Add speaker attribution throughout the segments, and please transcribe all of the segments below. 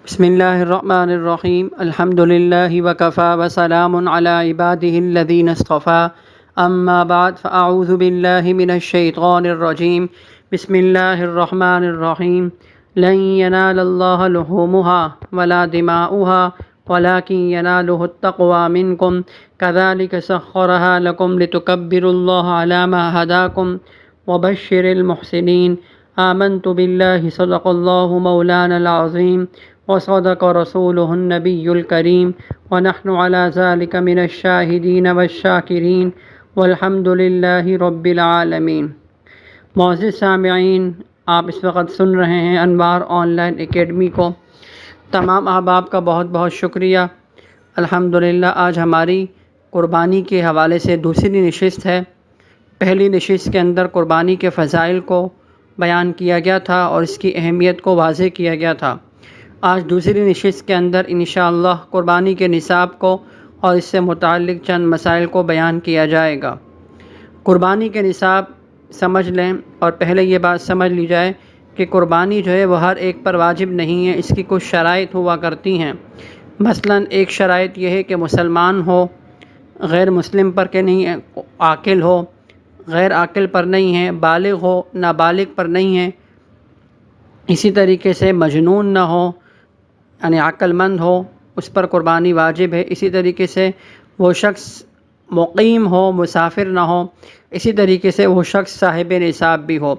Speaker 1: بسم اللہ الرحمن الرحیم الحمد للہ وکفی وسلام علی عبادہ الذین اصطفی اما بعد فاعوذ باللہ من الشیطان الرجیم بسم اللہ الرحمن الرحیم لن ینال اللہ لحومها ولا دماؤها ولكن يناله التقوى منكم كذلك سخرها لكم لتكبروا الله على ما هداكم وبشر المحسنين آمنت بالله صدق الله مولانا العظيم وصدق رسوله النبي الكريم ونحن على ذلك من الشاهدين والشاكرين والحمد لله رب العالمين۔ معزز سامعین، آپ اس وقت سن رہے ہیں انوار آن لائن اکیڈمی کو۔ تمام احباب کا بہت بہت شکریہ۔ الحمدللہ آج ہماری قربانی کے حوالے سے دوسری نشست ہے۔ پہلی نشست کے اندر قربانی کے فضائل کو بیان کیا گیا تھا اور اس کی اہمیت کو واضح کیا گیا تھا۔ آج دوسری نشست کے اندر انشاءاللہ قربانی کے نصاب کو اور اس سے متعلق چند مسائل کو بیان کیا جائے گا۔ قربانی کے نصاب سمجھ لیں، اور پہلے یہ بات سمجھ لی جائے کہ قربانی جو ہے وہ ہر ایک پر واجب نہیں ہے، اس کی کچھ شرائط ہوا کرتی ہیں۔ مثلاً ایک شرائط یہ ہے کہ مسلمان ہو، غیر مسلم پر کہ نہیں ہے، عاقل ہو، غیر عاقل پر نہیں ہے، بالغ ہو، نابالغ پر نہیں ہے، اسی طریقے سے مجنون نہ ہو، یعنی عقل مند ہو، اس پر قربانی واجب ہے۔ اسی طریقے سے وہ شخص مقیم ہو، مسافر نہ ہو، اسی طریقے سے وہ شخص صاحب نصاب بھی ہو،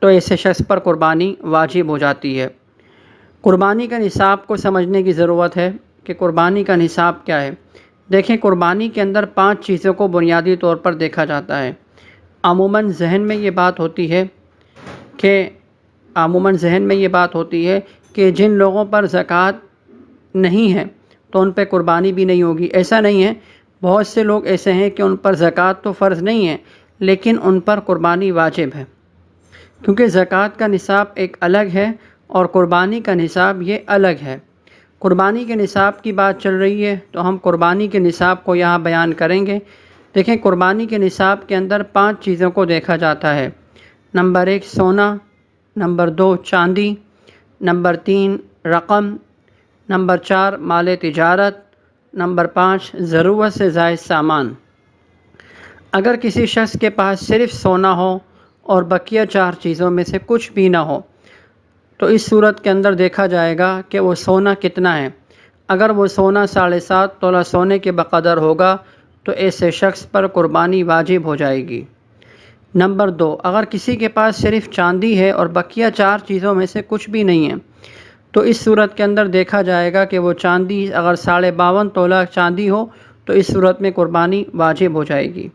Speaker 1: تو ایسے شخص پر قربانی واجب ہو جاتی ہے۔ قربانی کا نصاب کو سمجھنے کی ضرورت ہے کہ قربانی کا نصاب کیا ہے۔ دیکھیں، قربانی کے اندر 5 چیزوں کو بنیادی طور پر دیکھا جاتا ہے۔ عموماً ذہن میں یہ بات ہوتی ہے کہ جن لوگوں پر زکوٰۃ نہیں ہے تو ان پہ قربانی بھی نہیں ہوگی۔ ایسا نہیں ہے، بہت سے لوگ ایسے ہیں کہ ان پر زکوٰۃ تو فرض نہیں ہے لیکن ان پر قربانی واجب ہے، کیونکہ زکوٰۃ کا نصاب ایک الگ ہے اور قربانی کا نصاب یہ الگ ہے۔ قربانی کے نصاب کی بات چل رہی ہے تو ہم قربانی کے نصاب کو یہاں بیان کریں گے۔ دیکھیں، قربانی کے نصاب کے اندر 5 چیزوں کو دیکھا جاتا ہے۔ نمبر 1 سونا، نمبر 2 چاندی، نمبر 3 رقم، نمبر 4 مال تجارت، نمبر 5 ضرورت سے زائد سامان۔ اگر کسی شخص کے پاس صرف سونا ہو اور بقیہ 4 چیزوں میں سے کچھ بھی نہ ہو تو اس صورت کے اندر دیکھا جائے گا کہ وہ سونا کتنا ہے۔ اگر وہ سونا 7.5 تولہ سونے کے بقدر ہوگا تو ایسے شخص پر قربانی واجب ہو جائے گی۔ نمبر 2، اگر کسی کے پاس صرف چاندی ہے اور بقیہ 4 چیزوں میں سے کچھ بھی نہیں ہے تو اس صورت کے اندر دیکھا جائے گا کہ وہ چاندی اگر 52.5 تولہ چاندی ہو تو اس صورت میں قربانی واجب ہو جائے گی۔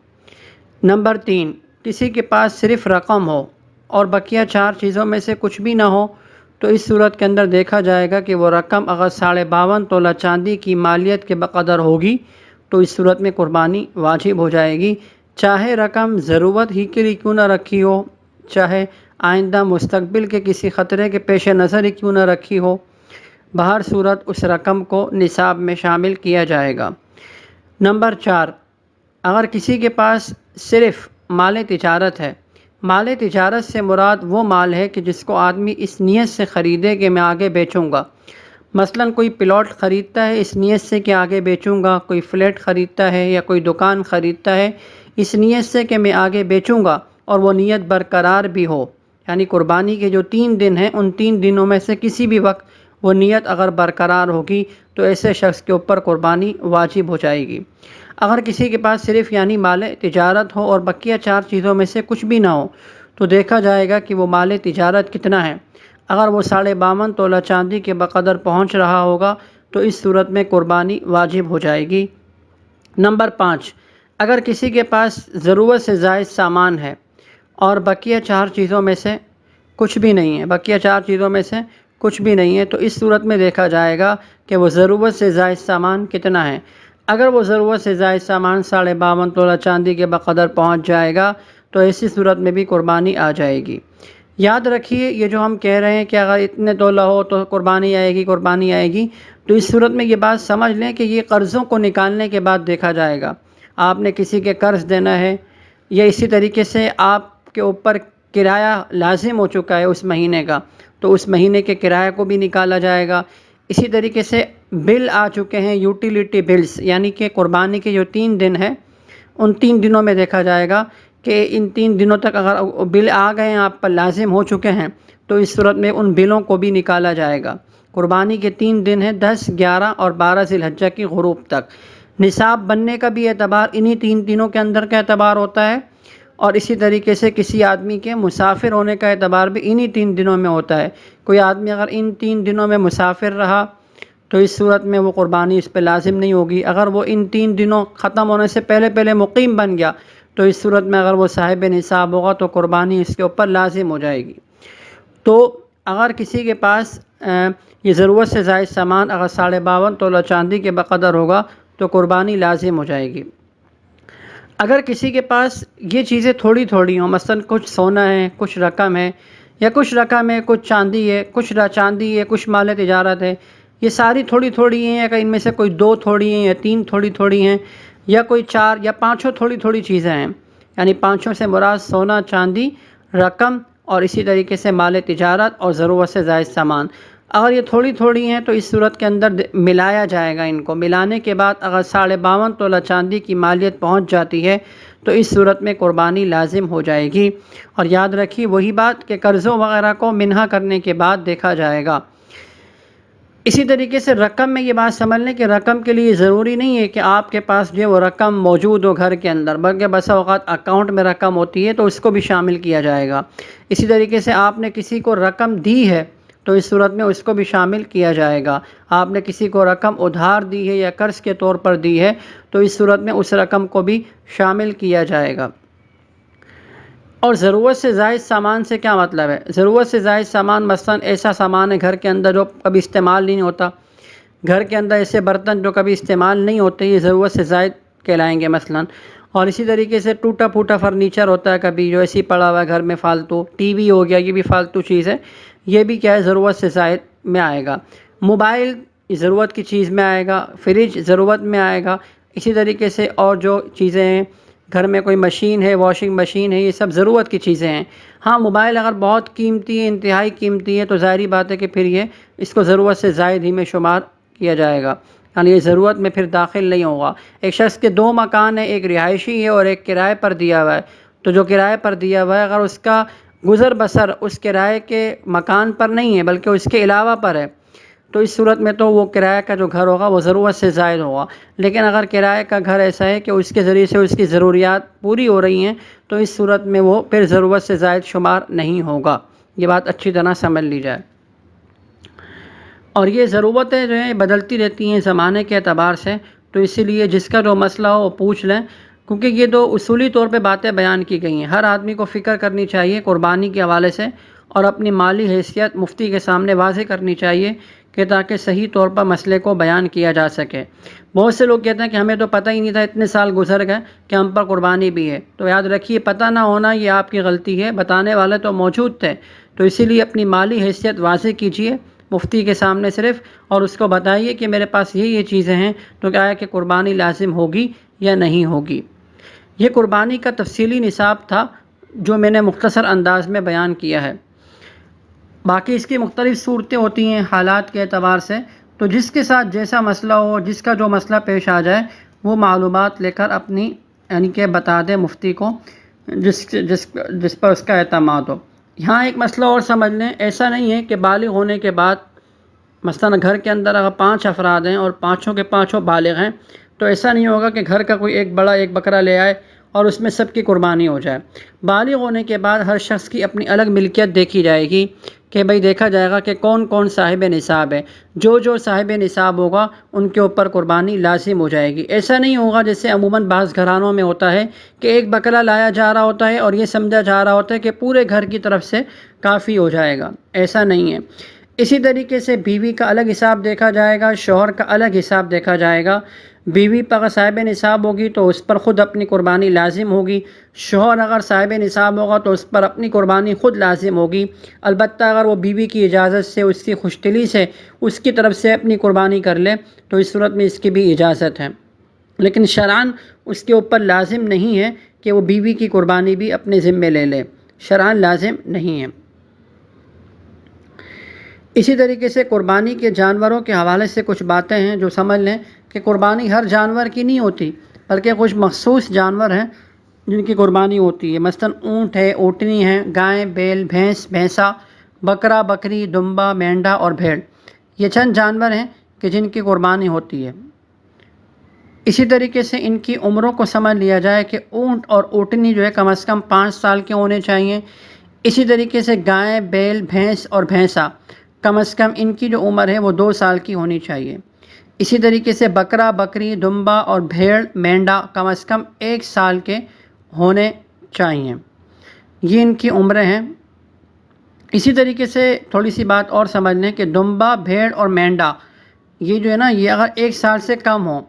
Speaker 1: نمبر 3، کسی کے پاس صرف رقم ہو اور بقیہ 4 چیزوں میں سے کچھ بھی نہ ہو تو اس صورت کے اندر دیکھا جائے گا کہ وہ رقم اگر 52.5 تولہ چاندی کی مالیت کے بقدر ہوگی تو اس صورت میں قربانی واجب ہو جائے گی، چاہے رقم ضرورت ہی کے لیے کیوں نہ رکھی ہو، چاہے آئندہ مستقبل کے کسی خطرے کے پیش نظر ہی کیوں نہ رکھی ہو، بہر صورت اس رقم کو نصاب میں شامل کیا جائے گا۔ نمبر 4، اگر کسی کے پاس صرف مال تجارت ہے، مال تجارت سے مراد وہ مال ہے کہ جس کو آدمی اس نیت سے خریدے کہ میں آگے بیچوں گا۔ مثلاً کوئی پلاٹ خریدتا ہے اس نیت سے کہ آگے بیچوں گا، کوئی فلیٹ خریدتا ہے یا کوئی دکان خریدتا ہے اس نیت سے کہ میں آگے بیچوں گا، اور وہ نیت برقرار بھی ہو، یعنی قربانی کے جو 3 دن ہیں ان 3 دنوں میں سے کسی بھی وقت وہ نیت اگر برقرار ہوگی تو ایسے شخص کے اوپر قربانی واجب ہو جائے گی۔ اگر کسی کے پاس صرف یعنی مال تجارت ہو اور بقیہ 4 چیزوں میں سے کچھ بھی نہ ہو تو دیکھا جائے گا کہ وہ مال تجارت کتنا ہے۔ اگر وہ 52.5 تولہ چاندی کے بقدر پہنچ رہا ہوگا تو اس صورت میں قربانی واجب ہو جائے گی۔ نمبر 5، اگر کسی کے پاس ضرورت سے زائد سامان ہے اور بقیہ 4 چیزوں میں سے کچھ بھی نہیں ہے تو اس صورت میں دیکھا جائے گا کہ وہ ضرورت سے زائد سامان کتنا ہے۔ اگر وہ ضرورت سے زائد سامان 52.5 تولہ چاندی کے بقدر پہنچ جائے گا تو ایسی صورت میں بھی قربانی آ جائے گی۔ یاد رکھیے، یہ جو ہم کہہ رہے ہیں کہ اگر اتنے تولہ ہو تو قربانی آئے گی، تو اس صورت میں یہ بات سمجھ لیں کہ یہ قرضوں کو نکالنے کے بعد دیکھا جائے گا۔ آپ نے کسی کے قرض دینا ہے یا اسی طریقے سے آپ کے اوپر کرایہ لازم ہو چکا ہے اس مہینے کا، تو اس مہینے کے کرایہ کو بھی نکالا جائے گا۔ اسی طریقے سے بل آ چکے ہیں یوٹیلیٹی بلز، یعنی کہ قربانی کے جو 3 دن ہیں ان 3 دنوں میں دیکھا جائے گا کہ ان 3 دنوں تک اگر بل آ گئے ہیں آپ پر، لازم ہو چکے ہیں، تو اس صورت میں ان بلوں کو بھی نکالا جائے گا۔ قربانی کے 3 دن ہیں 10، 11 اور 12 ذی الحجہ کی غروب تک۔ نصاب بننے کا بھی اعتبار انہی 3 دنوں کے اندر کا اعتبار ہوتا ہے، اور اسی طریقے سے کسی آدمی کے مسافر ہونے کا اعتبار بھی انہی 3 دنوں میں ہوتا ہے۔ کوئی آدمی اگر ان 3 دنوں میں مسافر رہا تو اس صورت میں وہ قربانی اس پہ لازم نہیں ہوگی۔ اگر وہ ان 3 دنوں ختم ہونے سے پہلے مقیم بن گیا تو اس صورت میں اگر وہ صاحب نصاب ہوگا تو قربانی اس کے اوپر لازم ہو جائے گی۔ تو اگر کسی کے پاس یہ ضرورت سے زائد سامان اگر 52.5 تولہ چاندی کے بقدر ہوگا تو قربانی لازم ہو جائے گی۔ اگر کسی کے پاس یہ چیزیں تھوڑی تھوڑی ہوں، مثلا کچھ سونا ہے، کچھ رقم ہے، یا کچھ رقم ہے، کچھ چاندی ہے، کچھ چاندی ہے، کچھ مال تجارت ہے، یہ ساری تھوڑی تھوڑی ہیں، یا ان میں سے کوئی 2 تھوڑی ہیں یا 3 تھوڑی تھوڑی ہیں، یا کوئی 4 یا 5 تھوڑی تھوڑی چیزیں ہیں، یعنی 5 سے مراد سونا، چاندی، رقم اور اسی طریقے سے مال تجارت اور ضرورت سے زائد سامان۔ اگر یہ تھوڑی تھوڑی ہیں تو اس صورت کے اندر ملایا جائے گا۔ ان کو ملانے کے بعد اگر 52.5 تولہ چاندی کی مالیت پہنچ جاتی ہے تو اس صورت میں قربانی لازم ہو جائے گی۔ اور یاد رکھیے وہی بات کہ قرضوں وغیرہ کو منہا کرنے کے بعد دیکھا جائے گا۔ اسی طریقے سے رقم میں یہ بات سمجھ لیں کہ رقم کے لیے ضروری نہیں ہے کہ آپ کے پاس جو وہ رقم موجود ہو گھر کے اندر، بلکہ بسا اوقات اکاؤنٹ میں رقم ہوتی ہے تو اس کو بھی شامل کیا جائے گا۔ اسی طریقے سے آپ نے کسی کو رقم دی ہے تو اس صورت میں اس کو بھی شامل کیا جائے گا۔ آپ نے کسی کو رقم ادھار دی ہے یا قرض کے طور پر دی ہے تو اس صورت میں اس رقم کو بھی شامل کیا جائے گا۔ اور ضرورت سے زائد سامان سے کیا مطلب ہے؟ ضرورت سے زائد سامان مثلا ایسا سامان ہے گھر کے اندر جو کبھی استعمال نہیں ہوتا، گھر کے اندر ایسے برتن جو کبھی استعمال نہیں ہوتے، یہ ضرورت سے زائد کہلائیں گے مثلا۔ اور اسی طریقے سے ٹوٹا پھوٹا فرنیچر ہوتا ہے کبھی جو ایسے ہی پڑا ہوا ہے گھر میں فالتو، ٹی وی ہو گیا، یہ بھی فالتو چیز ہے، یہ بھی کیا ہے ضرورت سے زائد میں آئے گا۔ موبائل ضرورت کی چیز میں آئے گا، فریج ضرورت میں آئے گا، اسی طریقے سے اور جو چیزیں ہیں گھر میں کوئی مشین ہے، واشنگ مشین ہے، یہ سب ضرورت کی چیزیں ہیں۔ ہاں موبائل اگر بہت قیمتی ہے، انتہائی قیمتی ہے، تو ظاہری بات ہے کہ پھر یہ اس کو ضرورت سے زائد ہی میں شمار کیا جائے گا، یعنی یہ ضرورت میں پھر داخل نہیں ہوگا۔ ایک شخص کے 2 مکان ہیں، ایک رہائشی ہے اور ایک کرائے پر دیا ہوا ہے، تو جو کرائے پر دیا ہوا ہے اگر اس کا گزر بسر اس کرائے کے مکان پر نہیں ہے بلکہ اس کے علاوہ پر ہے تو اس صورت میں تو وہ کرایہ کا جو گھر ہوگا وہ ضرورت سے زائد ہوگا۔ لیکن اگر کرایہ کا گھر ایسا ہے کہ اس کے ذریعے سے اس کی ضروریات پوری ہو رہی ہیں تو اس صورت میں وہ پھر ضرورت سے زائد شمار نہیں ہوگا۔ یہ بات اچھی طرح سمجھ لی جائے۔ اور یہ ضرورتیں جو ہیں بدلتی رہتی ہیں زمانے کے اعتبار سے، تو اسی لیے جس کا جو مسئلہ ہو وہ پوچھ لیں، کیونکہ یہ 2 اصولی طور پہ باتیں بیان کی گئی ہیں۔ ہر آدمی کو فکر کرنی چاہیے قربانی کے حوالے سے، اور اپنی مالی حیثیت مفتی کے سامنے واضح کرنی چاہیے کہ تاکہ صحیح طور پر مسئلے کو بیان کیا جا سکے۔ بہت سے لوگ کہتے ہیں کہ ہمیں تو پتہ ہی نہیں تھا، اتنے سال گزر گئے کہ ہم پر قربانی بھی ہے۔ تو یاد رکھیے پتہ نہ ہونا یہ آپ کی غلطی ہے، بتانے والے تو موجود تھے، تو اسی لیے اپنی مالی حیثیت واضح کیجیے مفتی کے سامنے صرف، اور اس کو بتائیے کہ میرے پاس یہ چیزیں ہیں، تو کیا ہے کہ قربانی لازم ہوگی یا نہیں ہوگی۔ یہ قربانی کا تفصیلی نصاب تھا جو میں نے مختصر انداز میں بیان کیا ہے۔ باقی اس کی مختلف صورتیں ہوتی ہیں حالات کے اعتبار سے، تو جس کے ساتھ جیسا مسئلہ ہو، جس کا جو مسئلہ پیش آ جائے وہ معلومات لے کر اپنی یعنی کہ بتا دے مفتی کو جس پر اس کا اعتماد ہو۔ یہاں ایک مسئلہ اور سمجھ لیں، ایسا نہیں ہے کہ بالغ ہونے کے بعد مثلا گھر کے اندر اگر 5 افراد ہیں اور 5 کے 5 بالغ ہیں تو ایسا نہیں ہوگا کہ گھر کا کوئی ایک بڑا ایک بکرا لے آئے اور اس میں سب کی قربانی ہو جائے۔ بالغ ہونے کے بعد ہر شخص کی اپنی الگ ملکیت دیکھی جائے گی کہ بھئی دیکھا جائے گا کہ کون کون صاحب نصاب ہے، جو صاحب نصاب ہوگا ان کے اوپر قربانی لازم ہو جائے گی۔ ایسا نہیں ہوگا جیسے عموماً بعض گھرانوں میں ہوتا ہے کہ ایک بکرا لایا جا رہا ہوتا ہے اور یہ سمجھا جا رہا ہوتا ہے کہ پورے گھر کی طرف سے کافی ہو جائے گا، ایسا نہیں ہے۔ اسی طریقے سے بیوی کا الگ حساب دیکھا جائے گا، شوہر کا الگ حساب دیکھا جائے گا۔ بیوی پر اگر صاحب نصاب ہوگی تو اس پر خود اپنی قربانی لازم ہوگی، شوہر اگر صاحب نصاب ہوگا تو اس پر اپنی قربانی خود لازم ہوگی، البتہ اگر وہ بیوی کی اجازت سے، اس کی خوش دلی سے اس کی طرف سے اپنی قربانی کر لے تو اس صورت میں اس کی بھی اجازت ہے، لیکن شرعاً اس کے اوپر لازم نہیں ہے کہ وہ بیوی کی قربانی بھی اپنے ذمے لے لے، شرعاً لازم نہیں ہے۔ اسی طریقے سے قربانی کے جانوروں کے حوالے سے کچھ باتیں ہیں جو سمجھ لیں کہ قربانی ہر جانور کی نہیں ہوتی، بلکہ کچھ مخصوص جانور ہیں جن کی قربانی ہوتی ہے۔ مثلاً اونٹ ہے، اونٹنی ہے، گائے، بیل، بھینس، بھینسا، بکرا، بکری، دمبا، مینڈا اور بھیڑ، یہ چند جانور ہیں کہ جن کی قربانی ہوتی ہے۔ اسی طریقے سے ان کی عمروں کو سمجھ لیا جائے کہ اونٹ اور اونٹنی جو ہے کم از کم 5 سال کے ہونے چاہیے۔ اسی طریقے سے گائے، بیل، بھینس اور بھینسا کم از کم ان کی جو عمر ہے وہ 2 سال کی ہونی چاہیے۔ اسی طریقے سے بکرا، بکری، دمبا اور بھیڑ، مینڈا کم از کم 1 سال کے ہونے چاہیے۔ یہ ان کی عمریں ہیں۔ اسی طریقے سے تھوڑی سی بات اور سمجھ لیں کہ دمبا، بھیڑ اور مینڈا یہ جو ہے نا، یہ اگر 1 سال سے کم ہوں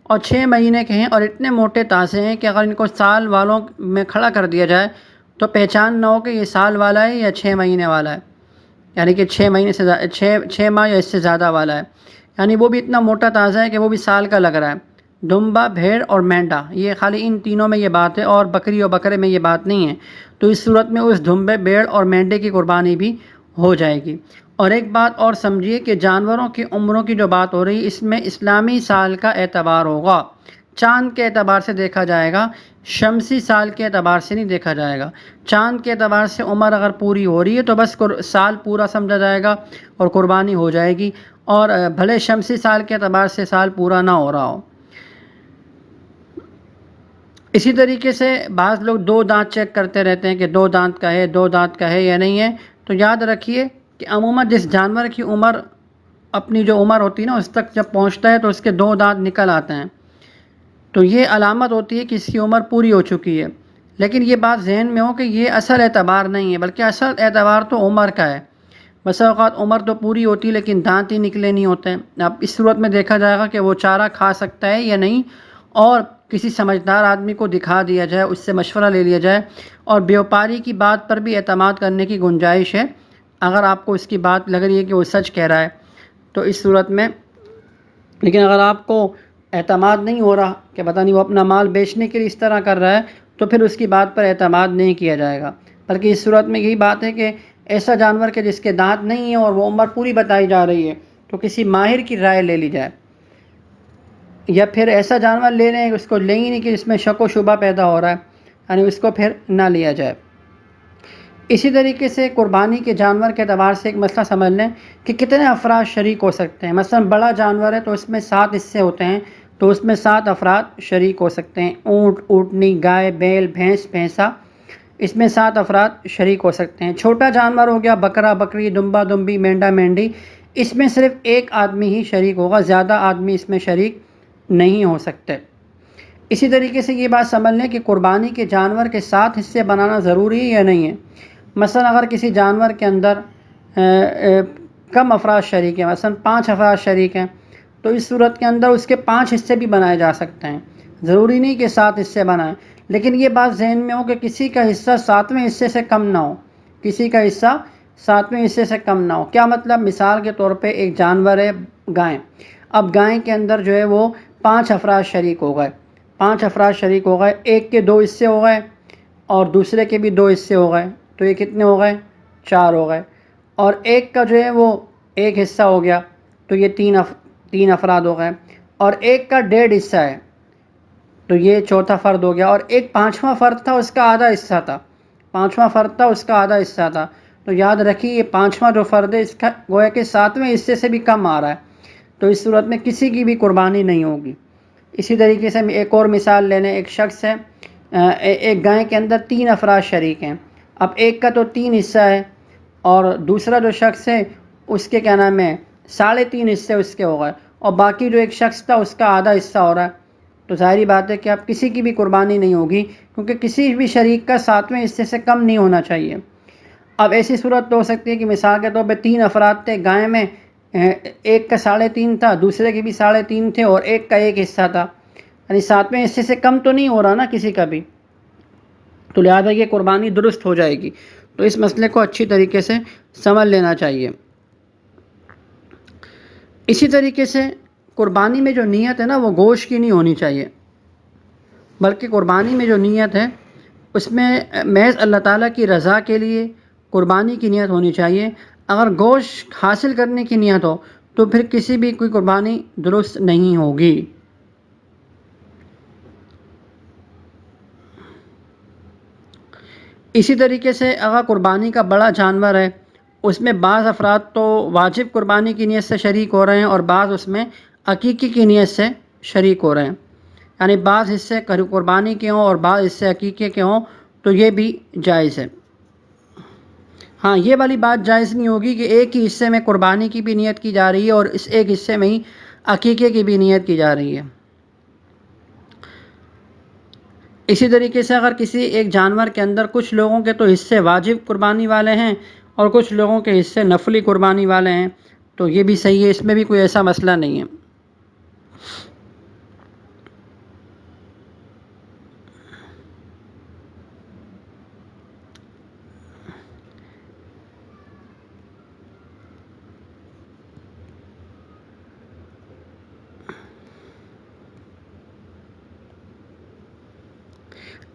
Speaker 1: اور 6 مہینے کے ہیں اور اتنے موٹے تازے ہیں کہ اگر ان کو سال والوں میں کھڑا کر دیا جائے تو پہچان نہ ہو کہ یہ سال والا ہے یا 6 مہینے والا ہے، یعنی کہ 6 مہینے سے 6 ماہ یا اس سے زیادہ والا ہے، یعنی وہ بھی اتنا موٹا تازہ ہے کہ وہ بھی سال کا لگ رہا ہے۔ دمبا، بھیڑ اور مینڈا، یہ خالی ان تینوں میں یہ بات ہے، اور بکری اور بکرے میں یہ بات نہیں ہے۔ تو اس صورت میں اس دمبے، بھیڑ اور مینڈے کی قربانی بھی ہو جائے گی۔ اور ایک بات اور سمجھیے کہ جانوروں کی عمروں کی جو بات ہو رہی ہے، اس میں اسلامی سال کا اعتبار ہوگا، چاند کے اعتبار سے دیکھا جائے گا، شمسی سال کے اعتبار سے نہیں دیکھا جائے گا۔ چاند کے اعتبار سے عمر اگر پوری ہو رہی ہے تو بس سال پورا سمجھا جائے گا اور قربانی ہو جائے گی، اور بھلے شمسی سال کے اعتبار سے سال پورا نہ ہو رہا ہو۔ اسی طریقے سے بعض لوگ 2 دانت چیک کرتے رہتے ہیں کہ 2 دانت کا ہے، 2 دانت کا ہے یا نہیں ہے۔ تو یاد رکھیے کہ عموماً جس جانور کی عمر اپنی جو عمر ہوتی ہے نا اس تک جب پہنچتا ہے تو اس کے 2 دانت نکل آتے ہیں، تو یہ علامت ہوتی ہے کہ اس کی عمر پوری ہو چکی ہے۔ لیکن یہ بات ذہن میں ہو کہ یہ اصل اعتبار نہیں ہے، بلکہ اصل اعتبار تو عمر کا ہے۔ بسا اوقات عمر تو پوری ہوتی ہے لیکن دانت ہی نکلے نہیں ہوتے ہیں۔ اب اس صورت میں دیکھا جائے گا کہ وہ چارہ کھا سکتا ہے یا نہیں، اور کسی سمجھدار آدمی کو دکھا دیا جائے، اس سے مشورہ لے لیا جائے، اور بیوپاری کی بات پر بھی اعتماد کرنے کی گنجائش ہے اگر آپ کو اس کی بات لگ رہی ہے کہ وہ سچ کہہ رہا ہے تو اس صورت میں۔ لیکن اگر آپ کو اعتماد نہیں ہو رہا کہ پتہ نہیں وہ اپنا مال بیچنے کے لیے اس طرح کر رہا ہے، تو پھر اس کی بات پر اعتماد نہیں کیا جائے گا، بلکہ اس صورت میں یہی بات ہے کہ ایسا جانور کہ جس کے دانت نہیں ہیں اور وہ عمر پوری بتائی جا رہی ہے تو کسی ماہر کی رائے لے لی جائے، یا پھر ایسا جانور لے لیں اس کو لیں ہی نہیں کہ جس میں شک و شبہ پیدا ہو رہا ہے، یعنی اس کو پھر نہ لیا جائے۔ اسی طریقے سے قربانی کے جانور کے اعتبار سے ایک مسئلہ سمجھ لیں کہ کتنے افراد شریک ہو سکتے ہیں۔ مثلا بڑا جانور ہے تو اس میں 7 حصے ہوتے ہیں، تو اس میں 7 افراد شریک ہو سکتے ہیں۔ اونٹ، اونٹنی، گائے، بیل، بھینس، بھینسا، اس میں 7 افراد شریک ہو سکتے ہیں۔ چھوٹا جانور ہو گیا بکرا، بکری، دمبا، دمبی، مینڈا، مینڈی، اس میں صرف 1 آدمی ہی شریک ہوگا، زیادہ آدمی اس میں شریک نہیں ہو سکتے۔ اسی طریقے سے یہ بات سمجھ لیں کہ قربانی کے جانور کے 7 حصے بنانا ضروری ہے یا نہیں ہے۔ مثلا اگر کسی جانور کے اندر کم افراد شریک ہیں، مثلا 5 افراد شریک ہیں، تو اس صورت کے اندر اس کے 5 حصے بھی بنائے جا سکتے ہیں، ضروری نہیں کہ 7 حصے بنائیں۔ لیکن یہ بات ذہن میں ہو کہ کسی کا حصہ 7ویں حصے سے کم نہ ہو، کسی کا حصہ 7ویں حصے سے کم نہ ہو۔ کیا مطلب؟ مثال کے طور پہ ایک جانور ہے گائے، اب گائے کے اندر جو ہے وہ 5 افراد شریک ہو گئے، 5 افراد شریک ہو گئے، ایک کے 2 حصے ہو گئے اور دوسرے کے بھی 2 حصے ہو گئے، تو یہ کتنے ہو گئے؟ 4 ہو گئے، اور ایک کا جو ہے وہ 1 حصہ ہو گیا، تو یہ 3 افراد ہو گئے، اور ایک کا 1.5 حصہ ہے تو یہ چوتھا فرد ہو گیا، اور ایک 5واں فرد تھا اس کا آدھا حصہ تھا، 5واں فرد تھا اس کا آدھا حصہ تھا، تو یاد رکھیے یہ 5واں جو فرد ہے اس کا گویا کہ 7ویں حصے سے بھی کم آ رہا ہے، تو اس صورت میں کسی کی بھی قربانی نہیں ہوگی۔ اسی طریقے سے ایک اور مثال لے لیں، ایک شخص ہے، ایک گائے کے اندر 3 افراد شریک ہیں، اب ایک کا تو 3 حصہ ہے اور دوسرا جو شخص ہے اس کے کیا نام ہے 3.5 حصے اس کے ہو گئے، اور باقی جو ایک شخص تھا اس کا آدھا حصہ ہو رہا ہے، تو ظاہری بات ہے کہ اب کسی کی بھی قربانی نہیں ہوگی، کیونکہ کسی بھی شریک کا 7ویں حصے سے کم نہیں ہونا چاہیے۔ اب ایسی صورت تو ہو سکتی ہے کہ مثال کے طور پہ 3 افراد تھے، گائے میں ایک کا 3.5 تھا، دوسرے کے بھی 3.5 تھے، اور ایک کا 1 حصہ تھا، یعنی 7ویں حصے سے کم تو نہیں ہو رہا نا کسی کا بھی، تو لہٰذا یہ قربانی درست ہو جائے گی۔ تو اس مسئلے کو اچھی طریقے سے سمجھ لینا چاہیے۔ اسی طریقے سے قربانی میں جو نیت ہے نا وہ گوشت کی نہیں ہونی چاہیے، بلکہ قربانی میں جو نیت ہے اس میں محض اللہ تعالیٰ کی رضا کے لیے قربانی کی نیت ہونی چاہیے۔ اگر گوشت حاصل کرنے کی نیت ہو تو پھر کسی بھی کوئی قربانی درست نہیں ہوگی۔ اسی طریقے سے اگر قربانی کا بڑا جانور ہے، اس میں بعض افراد تو واجب قربانی کی نیت سے شریک ہو رہے ہیں اور بعض اس میں عقیقے کی نیت سے شریک ہو رہے ہیں، یعنی بعض حصے قربانی کے ہوں اور بعض حصے عقیقے کے ہوں، تو یہ بھی جائز ہے۔ ہاں، یہ والی بات جائز نہیں ہوگی کہ ایک ہی حصے میں قربانی کی بھی نیت کی جا رہی ہے اور اس ایک حصے میں ہی عقیقے کی بھی نیت کی جا رہی ہے۔ اسی طریقے سے اگر کسی ایک جانور کے اندر کچھ لوگوں کے تو حصے واجب قربانی والے ہیں اور کچھ لوگوں کے حصے نفلی قربانی والے ہیں تو یہ بھی صحیح ہے، اس میں بھی کوئی ایسا مسئلہ نہیں ہے۔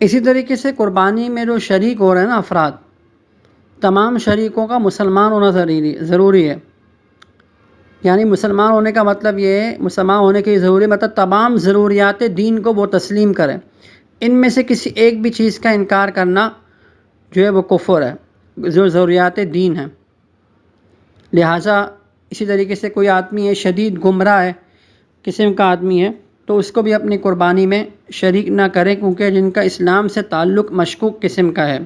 Speaker 1: اسی طریقے سے قربانی میں جو شریک ہو رہے ہیں نا افراد، تمام شریکوں کا مسلمان ہونا ضروری ہے۔ یعنی مسلمان ہونے کا مطلب یہ ہے، مسلمان ہونے کی ضروری مطلب تمام ضروریات دین کو وہ تسلیم کریں۔ ان میں سے کسی ایک بھی چیز کا انکار کرنا جو ہے وہ کفر ہے، جو ضروریات دین ہیں۔ لہٰذا اسی طریقے سے کوئی آدمی ہے شدید گمراہ ہے قسم کا آدمی ہے تو اس کو بھی اپنی قربانی میں شریک نہ کریں، کیونکہ جن کا اسلام سے تعلق مشکوک قسم کا ہے۔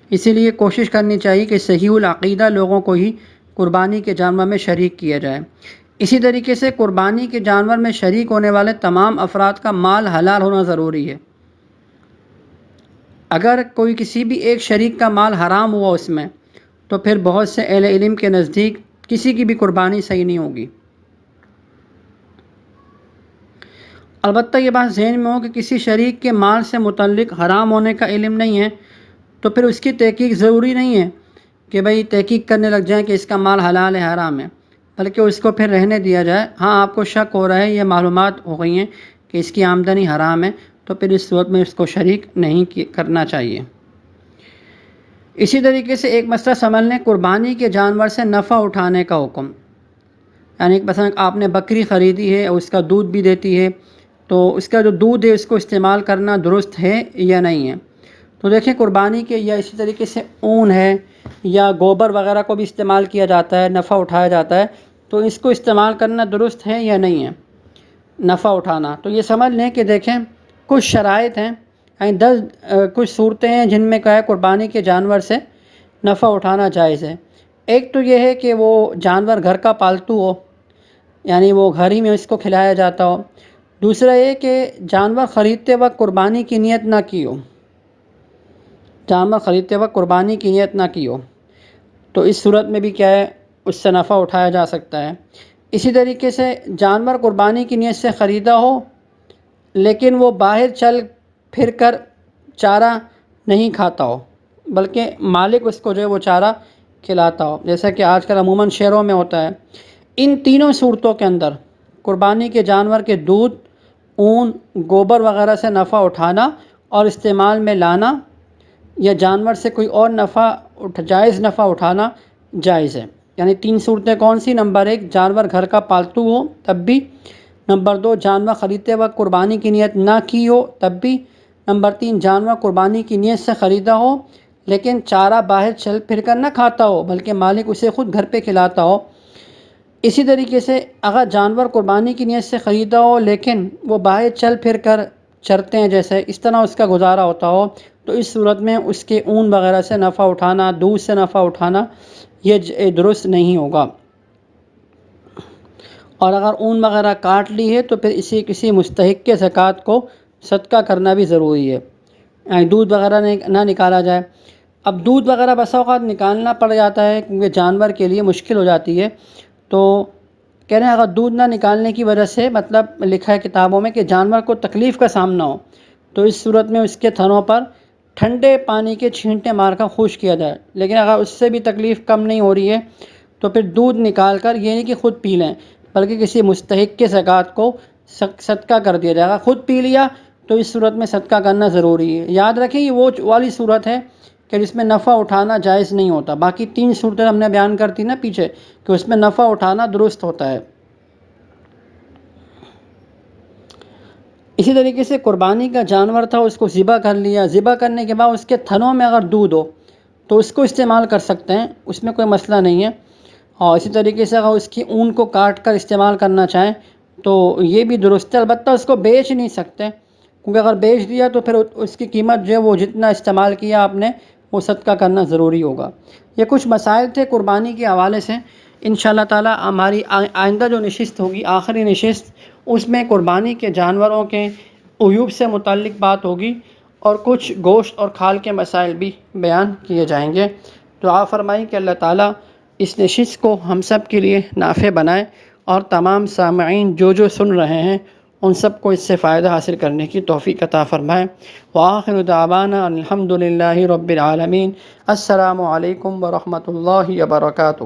Speaker 1: اسی لیے کوشش کرنی چاہیے کہ صحیح العقیدہ لوگوں کو ہی قربانی کے جانور میں شریک کیا جائے۔ اسی طریقے سے قربانی کے جانور میں شریک ہونے والے تمام افراد کا مال حلال ہونا ضروری ہے۔ اگر کوئی کسی بھی ایک شریک کا مال حرام ہوا اس میں تو پھر بہت سے اہل علم کے نزدیک کسی کی بھی قربانی صحیح نہیں ہوگی۔ البتہ یہ بات ذہن میں ہو کہ کسی شریک کے مال سے متعلق حرام ہونے کا علم نہیں ہے تو پھر اس کی تحقیق ضروری نہیں ہے کہ بھئی تحقیق کرنے لگ جائیں کہ اس کا مال حلال ہے حرام ہے، بلکہ اس کو پھر رہنے دیا جائے۔ ہاں، آپ کو شک ہو رہا ہے، یہ معلومات ہو گئی ہیں کہ اس کی آمدنی حرام ہے، تو پھر اس صورت میں اس کو شریک نہیں کرنا چاہیے۔ اسی طریقے سے ایک مسئلہ سمجھ لیں، قربانی کے جانور سے نفع اٹھانے کا حکم۔ یعنی مثلا آپ نے بکری خریدی ہے اور اس کا دودھ بھی دیتی ہے، تو اس کا جو دودھ ہے اس کو استعمال کرنا درست ہے یا نہیں ہے؟ تو دیکھیں، قربانی کے یا اسی طریقے سے اون ہے یا گوبر وغیرہ کو بھی استعمال کیا جاتا ہے، نفع اٹھایا جاتا ہے، تو اس کو استعمال کرنا درست ہے یا نہیں ہے نفع اٹھانا؟ تو یہ سمجھ لیں کہ دیکھیں کچھ شرائط ہیں، یعنی کچھ صورتیں ہیں جن میں کیا ہے قربانی کے جانور سے نفع اٹھانا جائز ہے۔ ایک تو یہ ہے کہ وہ جانور گھر کا پالتو ہو، یعنی وہ گھر ہی میں اس کو کھلایا جاتا ہو۔ دوسرا یہ کہ جانور خریدتے وقت قربانی کی نیت نہ کی ہو، جانور خریدتے وقت قربانی کی نیت نہ کی ہو، تو اس صورت میں بھی کیا ہے اس سے نفع اٹھایا جا سکتا ہے۔ اسی طریقے سے جانور قربانی کی نیت سے خریدا ہو لیکن وہ باہر چل پھر کر چارہ نہیں کھاتا ہو، بلکہ مالک اس کو جو ہے وہ چارہ کھلاتا ہو، جیسا کہ آج کل عموماً شہروں میں ہوتا ہے۔ ان تینوں صورتوں کے اندر قربانی کے جانور کے دودھ، اون، گوبر وغیرہ سے نفع اٹھانا اور استعمال میں لانا یا جانور سے کوئی اور جائز نفع اٹھانا جائز ہے۔ یعنی تین صورتیں کون سی؟ نمبر 1، جانور گھر کا پالتو ہو تب بھی۔ نمبر 2، جانور خریدتے وقت قربانی کی نیت نہ کی ہو تب بھی۔ نمبر 3، جانور قربانی کی نیت سے خریدا ہو لیکن چارہ باہر چل پھر کر نہ کھاتا ہو بلکہ مالک اسے خود گھر پہ کھلاتا ہو۔ اسی طریقے سے اگر جانور قربانی کی نیت سے خریدا ہو لیکن وہ باہر چل پھر کر چرتے ہیں، جیسے اس طرح اس کا گزارا ہوتا ہو، تو اس صورت میں اس کے اون وغیرہ سے نفع اٹھانا، دودھ سے نفع اٹھانا یہ درست نہیں ہوگا۔ اور اگر اون وغیرہ کاٹ لی ہے تو پھر کسی مستحق کے زکوٰۃ کو صدقہ کرنا بھی ضروری ہے، یعنی دودھ وغیرہ نہ نکالا جائے۔ اب دودھ وغیرہ بسا اوقات نکالنا پڑ جاتا ہے کیونکہ جانور کے لیے مشکل ہو جاتی ہے، تو کہہ رہے ہیں اگر دودھ نہ نکالنے کی وجہ سے مطلب لکھا ہے کتابوں میں کہ جانور کو تکلیف کا سامنا ہو، تو اس صورت میں اس کے تھنوں پر ٹھنڈے پانی کے چھینٹے مار کر خشک کیا جائے۔ لیکن اگر اس سے بھی تکلیف کم نہیں ہو رہی ہے تو پھر دودھ نکال کر یہ نہیں کہ خود پی لیں بلکہ کسی مستحق کے زکوٰۃ کو صدقہ کر دیا جائے گا۔ خود پی لیا تو اس صورت میں صدقہ کرنا ضروری ہے۔ یاد رکھیں یہ وہ والی صورت ہے کہ جس میں نفع اٹھانا جائز نہیں ہوتا۔ باقی 3 صورتیں ہم نے بیان کرتی نا پیچھے کہ اس میں نفع اٹھانا درست ہوتا ہے۔ اسی طریقے سے قربانی کا جانور تھا، اس کو ذبح کر لیا، ذبح کرنے کے بعد اس کے تھنوں میں اگر دودھ ہو تو اس کو استعمال کر سکتے ہیں، اس میں کوئی مسئلہ نہیں ہے۔ اور اسی طریقے سے اگر اس کی اون کو کاٹ کر استعمال کرنا چاہیں تو یہ بھی درست ہے، البتہ اس کو بیچ نہیں سکتے، کیونکہ اگر بیچ دیا تو پھر اس کی قیمت جو ہے وہ جتنا استعمال کیا آپ نے وہ صدقہ کرنا ضروری ہوگا۔ یہ کچھ مسائل تھے قربانی کے حوالے سے۔ انشاءاللہ تعالی ہماری آئندہ جو نشست ہوگی، آخری نشست، اس میں قربانی کے جانوروں کے عیوب سے متعلق بات ہوگی اور کچھ گوشت اور کھال کے مسائل بھی بیان کیے جائیں گے۔ دعا فرمائیں کہ اللہ تعالیٰ اس نشست کو ہم سب کے لیے نافع بنائے اور تمام سامعین جو سن رہے ہیں ان سب کو اس سے فائدہ حاصل کرنے کی توفیق عطا فرمائے۔ وآخر دعوانا الحمد للہ رب العالمین۔ السلام علیکم ورحمۃ اللہ وبرکاتہ۔